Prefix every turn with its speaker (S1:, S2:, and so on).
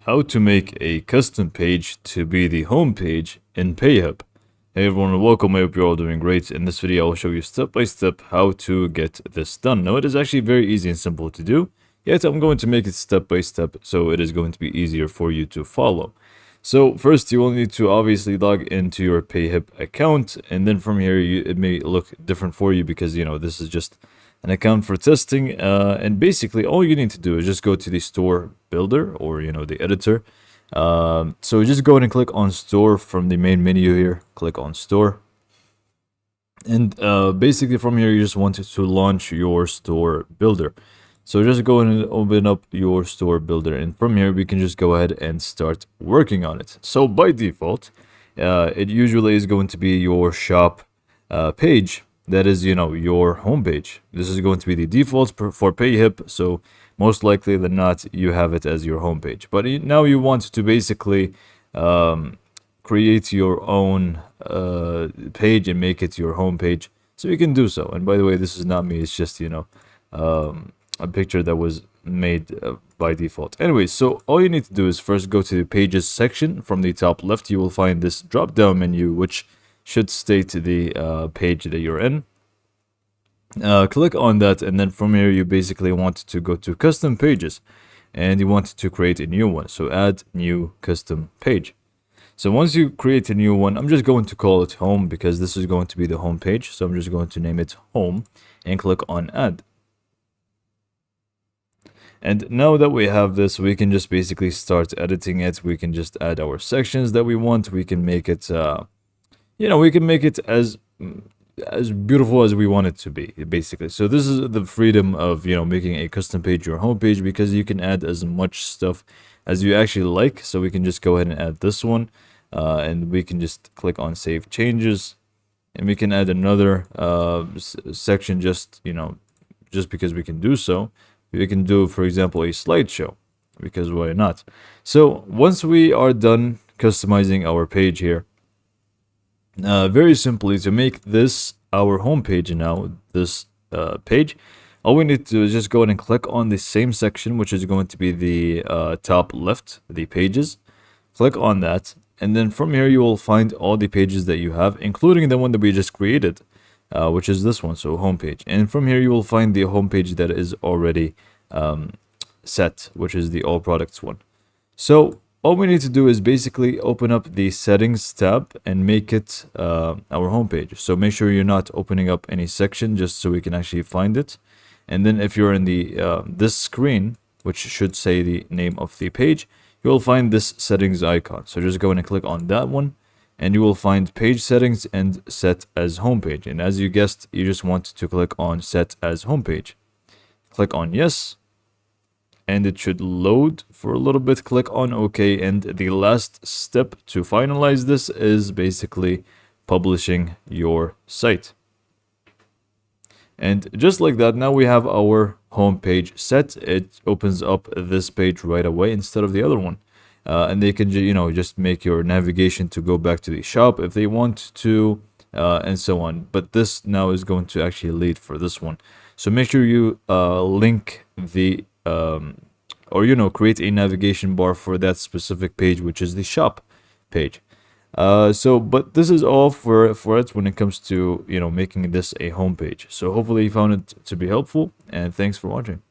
S1: How to make a custom page to be the home page in Payhip. Hey everyone, welcome. I hope you're all doing great. In this video, I'll show you step by step how to get this done. Now, it is actually very easy and simple to do, yet I'm going to make it step by step so it is going to be easier for you to follow. So first, you will need to obviously log into your Payhip account, and then from here, it may look different for you because, this is just an account for testing, and basically all you need to do is just go to the store builder or the editor. So just go ahead and click on store from the main menu here. Click on store, and basically from here you just want to launch your store builder. So just go ahead and open up your store builder, and from here we can just go ahead and start working on it. So by default, it usually is going to be your shop page. That is, your homepage. This is going to be the default for Payhip, so most likely than not, you have it as your homepage. But now you want to basically create your own page and make it your homepage, so you can do so. And by the way, this is not me; it's just a picture that was made by default. Anyway, so all you need to do is first go to the pages section. From the top left, you will find this drop-down menu, which should state the page that you're in. Click on that, and then from here you basically want to go to custom pages, and you want to create a new one. So add new custom page. So once you create a new one, I'm just going to call it home because this is going to be the home page. So I'm just going to name it home and click on add. And now that we have this, we can just basically start editing it. We can just add our sections that we want. We can make it we can make it as beautiful as we want it to be, basically. So this is the freedom of making a custom page your homepage, because you can add as much stuff as you actually like. So we can just go ahead and add this one, and we can just click on save changes, and we can add another section just because we can do so. We can do, for example, a slideshow, because why not? So once we are done customizing our page here, very simply, to make this our home page now, this page, all we need to do is just go ahead and click on the same section, which is going to be the top left, the pages. Click on that, and then from here you will find all the pages that you have, including the one that we just created, which is this one, so home page. And from here you will find the home page that is already set, which is the all products one. So all we need to do is basically open up the settings tab and make it our homepage. So make sure you're not opening up any section, just so we can actually find it. And then if you're in the this screen, which should say the name of the page, you will find this settings icon. So just go in and click on that one, and you will find page settings and set as homepage. And as you guessed, you just want to click on set as homepage. Click on yes, and it should load for a little bit. Click on OK, and the last step to finalize this is basically publishing your site. And just like that, now we have our home page set. It opens up this page right away instead of the other one, and they can just make your navigation to go back to the shop if they want to, and so on. But this now is going to actually lead for this one. So make sure you link the create a navigation bar for that specific page, which is the shop page. But this is all for it when it comes to making this a home page. So hopefully you found it to be helpful, and thanks for watching.